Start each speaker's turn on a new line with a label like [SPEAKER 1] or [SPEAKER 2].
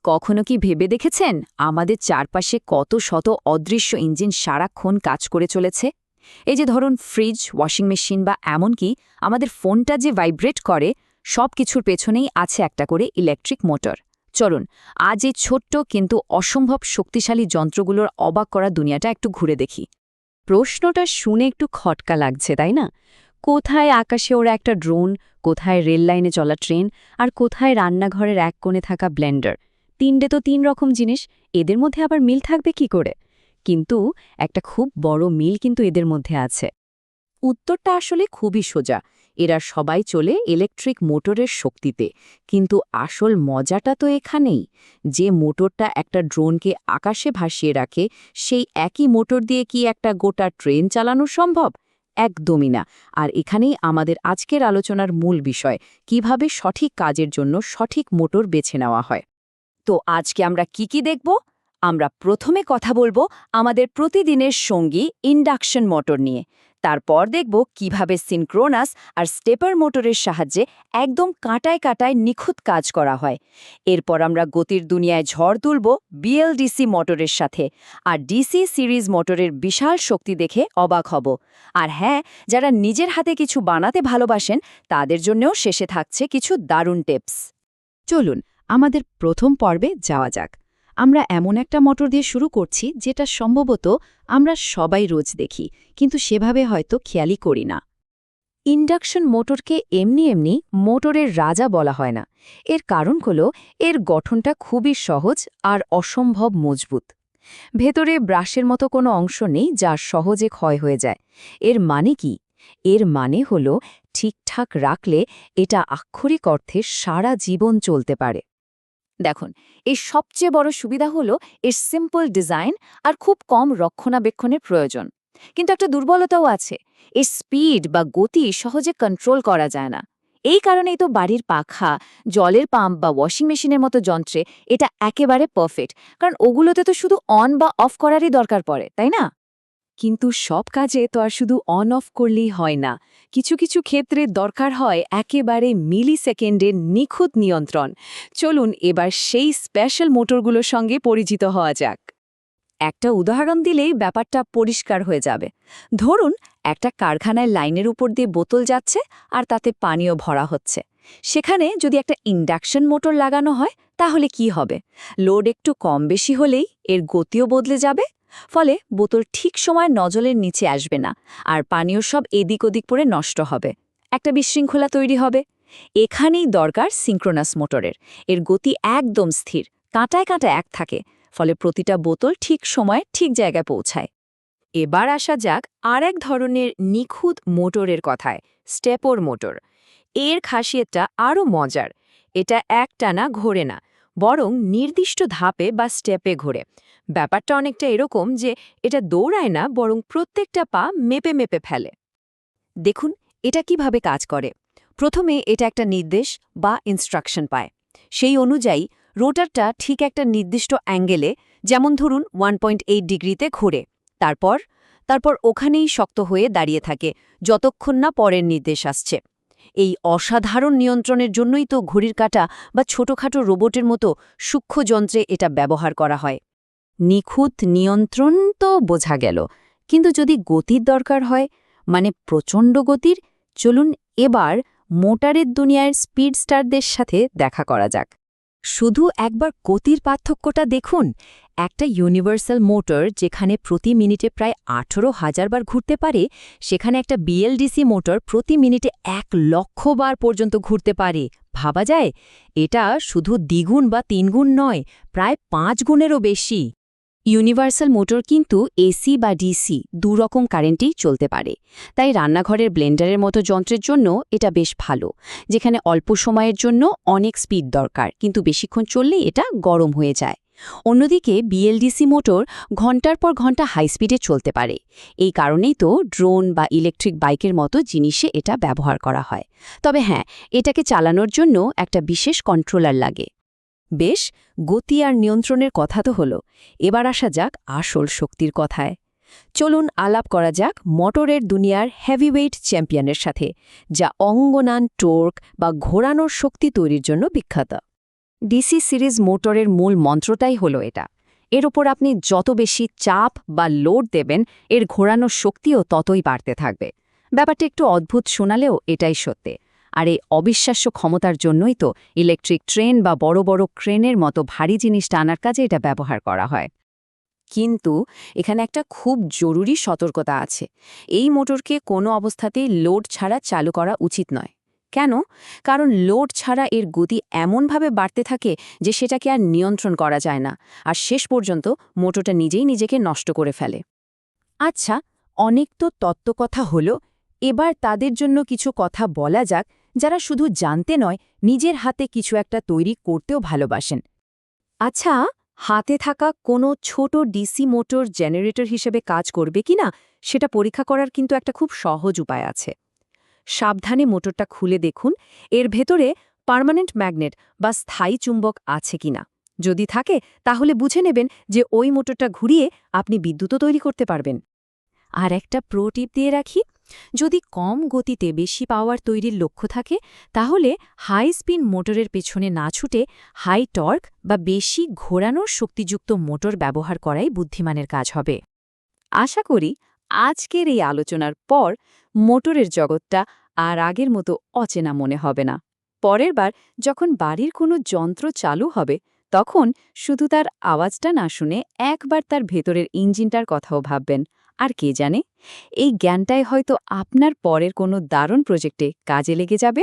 [SPEAKER 1] কখনো কি ভেবে দেখেছেন আমাদের চারপাশে কত শত অদৃশ্য ইঞ্জিন সারাক্ষণ কাজ করে চলেছে? এই যে ধরুন ফ্রিজ, ওয়াশিং মেশিন বা এমনকি আমাদের ফোনটা যে ভাইব্রেট করে, সব কিছুর পেছনেই আছে একটা করে ইলেকট্রিক মোটর। চলুন আজ এই ছোট্ট কিন্তু অসম্ভব শক্তিশালী যন্ত্রগুলোর অবাক করা দুনিয়াটা একটু ঘুরে দেখি। প্রশ্নটা শুনে একটু খটকা লাগছে, তাই না? কোথায় আকাশে ওরা একটা ড্রোন, কোথায় রেল লাইনে চলা ট্রেন, আর কোথায় রান্নাঘরের এক কোণে থাকা ব্লেন্ডার। তিনটে তো তিন রকম জিনিস, এদের মধ্যে আবার মিল থাকবে কি করে? কিন্তু একটা খুব বড় মিল কিন্তু এদের মধ্যে আছে। উত্তরটা আসলে খুবই সোজা। এরা সবাই চলে ইলেকট্রিক মোটরের শক্তিতে। কিন্তু আসল মজাটা তো এখানেই। যে মোটরটা একটা ড্রোনকে আকাশে ভাসিয়ে রাখে, সেই একই মোটর দিয়ে কি একটা গোটা ট্রেন চালানো সম্ভব? একদমই না। আর এখানেই আমাদের আজকের আলোচনার মূল বিষয়, কিভাবে সঠিক কাজের জন্য সঠিক মোটর বেছে নেওয়া হয়। তো আজকে আমরা কি দেখব? আমরা প্রথমে কথা বলবো আমাদের প্রতিদিনের সঙ্গী ইন্ডাকশন মোটর নিয়ে। তারপর দেখব কিভাবে সিনক্রোনাস আর স্টেপার মোটরের সাহায্যে একদম কাঁটায় কাঁটায় নিখুঁত কাজ করা হয়। এরপর আমরা গতির দুনিয়ায় ঝড় তুলব বিএলডিসি মোটরের সাথে, আর ডিসি সিরিজ মোটরের বিশাল শক্তি দেখে অবাক হব। আর হ্যাঁ, যারা নিজের হাতে কিছু বানাতে ভালোবাসেন, তাদের জন্যও শেষে থাকছে কিছু দারুণ টিপস। চলুন আমাদের প্রথম পর্বে যাওয়া যাক। আমরা এমন একটা মোটর দিয়ে শুরু করছি যেটা সম্ভবত আমরা সবাই রোজ দেখি, কিন্তু সেভাবে হয়তো খেয়ালই করি না। ইন্ডাকশন মোটরকে এমনি এমনি মোটরের রাজা বলা হয় না। এর কারণ হল এর গঠনটা খুবই সহজ আর অসম্ভব মজবুত। ভেতরে ব্রাশের মতো কোনো অংশ নেই যা সহজে ক্ষয় হয়ে যায়। এর মানে কি? এর মানে হল ঠিকঠাক রাখলে এটা আক্ষরিক অর্থে সারা জীবন চলতে পারে। দেখুন, এর সবচেয়ে বড় সুবিধা হলো এর সিম্পল ডিজাইন আর খুব কম রক্ষণাবেক্ষণের প্রয়োজন। কিন্তু একটা দুর্বলতাও আছে, এর স্পিড বা গতি সহজে কন্ট্রোল করা যায় না। এই কারণেই তো বাড়ির পাখা, জলের পাম্প বা ওয়াশিং মেশিনের মতো যন্ত্রে এটা একেবারে পারফেক্ট, কারণ ওগুলোতে তো শুধু অন বা অফ করারই দরকার পড়ে, তাই না? কিন্তু সব কাজে তো আর শুধু অন অফ করলেই হয় না। কিছু কিছু ক্ষেত্রে দরকার হয় একেবারে মিলি সেকেন্ডের নিখুঁত নিয়ন্ত্রণ। চলুন এবার সেই স্পেশাল মোটরগুলোর সঙ্গে পরিচিত হওয়া যাক। একটা উদাহরণ দিলেই ব্যাপারটা পরিষ্কার হয়ে যাবে। ধরুন একটা কারখানায় লাইনের উপর দিয়ে বোতল যাচ্ছে আর তাতে পানীয় ভরা হচ্ছে। সেখানে যদি একটা ইন্ডাকশন মোটর লাগানো হয়, তাহলে কি হবে? লোড একটু কম বেশি হলেই এর গতিও বদলে যাবে। ফলে বোতল ঠিক সময় নজলের নিচে আসবে না, আর পানীয় সব এদিক ওদিক পড়ে নষ্ট হবে। একটা বিশৃঙ্খলা তৈরি হবে। এখানেই দরকার সিনক্রোনাস মোটরের। এর গতি একদম স্থির, কাঁটায় কাঁটায় এক থাকে। ফলে প্রতিটা বোতল ঠিক সময়ে ঠিক জায়গায় পৌঁছায়। এবার আসা যাক আর এক ধরনের নিখুঁত মোটরের কথায়, স্টেপর মোটর। এর খাসিয়তটা আরও মজার। এটা একটানা ঘোরে না, বরং নির্দিষ্ট ধাপে বা স্টেপে ঘোরে। ব্যাপারটা অনেকটা এরকম যে এটা দৌড়ায় না, বরং প্রত্যেকটা পা মেপে মেপে ফেলে। দেখুন এটা কিভাবে কাজ করে। প্রথমে এটা একটা নির্দেশ বা ইনস্ট্রাকশন পায়। সেই অনুযায়ী রোটারটা ঠিক একটা নির্দিষ্ট অ্যাঙ্গেলে, যেমন ধরুন 1.8 ডিগ্রিতে ঘোরে। তারপর তারপর ওখানেই শক্ত হয়ে দাঁড়িয়ে থাকে যতক্ষণ না পরের নির্দেশ আসছে। এই অসাধারণ নিয়ন্ত্রণের জন্যই তো ঘড়ির কাঁটা বা ছোটখাটো রোবটের মতো সূক্ষ্ম যন্ত্রে এটা ব্যবহার করা হয়। নিখুঁত নিয়ন্ত্রণ তো বোঝা গেল, কিন্তু যদি গতির দরকার হয়, মানে প্রচণ্ড গতির, চলুন এবার মোটরের দুনিয়ার স্পিড স্টারদের সাথে দেখা করা যাক। শুধু একবার গতির পার্থক্যটা দেখুন। একটা ইউনিভার্সাল মোটর যেখানে প্রতি মিনিটে প্রায় 18,000 বার ঘুরতে পারে, সেখানে একটা বিএলডিসি মোটর প্রতি মিনিটে 1,00,000 বার পর্যন্ত ঘুরতে পারে। ভাবা যায়? এটা শুধু দ্বিগুণ বা তিনগুণ নয়, প্রায় 5 গুণেরও বেশি। ইউনিভার্সাল মোটর কিন্তু এসি বা ডিসি দুরকম কারেন্টেই চলতে পারে। তাই রান্নাঘরের ব্লেন্ডারের মতো যন্ত্রের জন্য এটা বেশ ভালো, যেখানে অল্প সময়ের জন্য অনেক স্পিড দরকার, কিন্তু বেশিক্ষণ চললেই এটা গরম হয়ে যায়। অন্যদিকে বিএলডিসি মোটর ঘন্টার পর ঘন্টা হাই স্পিডে চলতে পারে। এই কারণেই তো ড্রোন বা ইলেকট্রিক বাইকের মতো জিনিসে এটা ব্যবহার করা হয়। তবে হ্যাঁ, এটাকে চালানোর জন্য একটা বিশেষ কন্ট্রোলার লাগে। বেশ, গতি আর নিয়ন্ত্রণের কথা তো হলো। এবার আসা যাক আসল শক্তির কথায়। চলুন আলাপ করা যাক মোটরের দুনিয়ার হেভিওয়েট চ্যাম্পিয়নের সাথে, যা অঙ্গনান টোর্ক বা ঘোরানোর শক্তি তৈরির জন্য বিখ্যাত। ডিসি সিরিজ মোটরের মূল মন্ত্রটাই হলো এটা। এর ওপর আপনি যত বেশি চাপ বা লোড দেবেন, এর ঘোরানোর শক্তিও ততই বাড়তে থাকবে। ব্যাপারটা একটু অদ্ভুত শোনালেও এটাই সত্যি। আর এই অবিশ্বাস্য ক্ষমতার জন্যই তো ইলেকট্রিক ট্রেন বা বড় বড় ক্রেনের মতো ভারী জিনিস টানার কাজে এটা ব্যবহার করা হয়। কিন্তু এখানে একটা খুব জরুরি সতর্কতা আছে। এই মোটরকে কোনো অবস্থাতেই লোড ছাড়া চালু করা উচিত নয়। কেন? কারণ লোড ছাড়া এর গতি এমনভাবে বাড়তে থাকে যে সেটাকে আর নিয়ন্ত্রণ করা যায় না, আর শেষ পর্যন্ত মোটরটা নিজেই নিজেকে নষ্ট করে ফেলে।
[SPEAKER 2] আচ্ছা, অনেক তো তত্ত্বকথা হলো, এবার তাদের জন্য কিছু কথা বলা যাক যারা শুধু জানতে নয়, নিজের হাতে কিছু একটা তৈরি করতেও ভালোবাসেন।
[SPEAKER 1] আচ্ছা, হাতে থাকা কোনো ছোট ডিসি মোটর জেনারেটর হিসেবে কাজ করবে কিনা সেটা পরীক্ষা করার কিন্তু একটা খুব সহজ উপায় আছে। সাবধানে মোটরটা খুলে দেখুন এর ভেতরে পার্মানেন্ট ম্যাগনেট বা স্থায়ী চুম্বক আছে কিনা। যদি থাকে তাহলে বুঝে নেবেন যে ওই মোটরটা ঘুরিয়ে আপনি বিদ্যুৎও তৈরি করতে পারবেন।
[SPEAKER 2] আর একটা প্রো টিপ দিয়ে রাখি, যদি কম গতিতে বেশি পাওয়ার তৈরির লক্ষ্য থাকে, তাহলে হাই স্পিন মোটরের পেছনে না ছুটে হাই টর্ক বা বেশি ঘোরানোর শক্তিযুক্ত মোটর ব্যবহার করাই বুদ্ধিমানের কাজ হবে।
[SPEAKER 1] আশা করি আজকের এই আলোচনার পর মোটরের জগৎটা আর আগের মতো অচেনা মনে হবে না। পরের বার যখন বাড়ির কোনো যন্ত্র চালু হবে, তখন শুধু তার আওয়াজটা না শুনে একবার তার ভেতরের ইঞ্জিনটার কথাও ভাববেন। আর কে জানে, এই জ্ঞানটাই হয়তো আপনার পরের কোনো দারুণ প্রজেক্টে কাজে লেগে যাবে।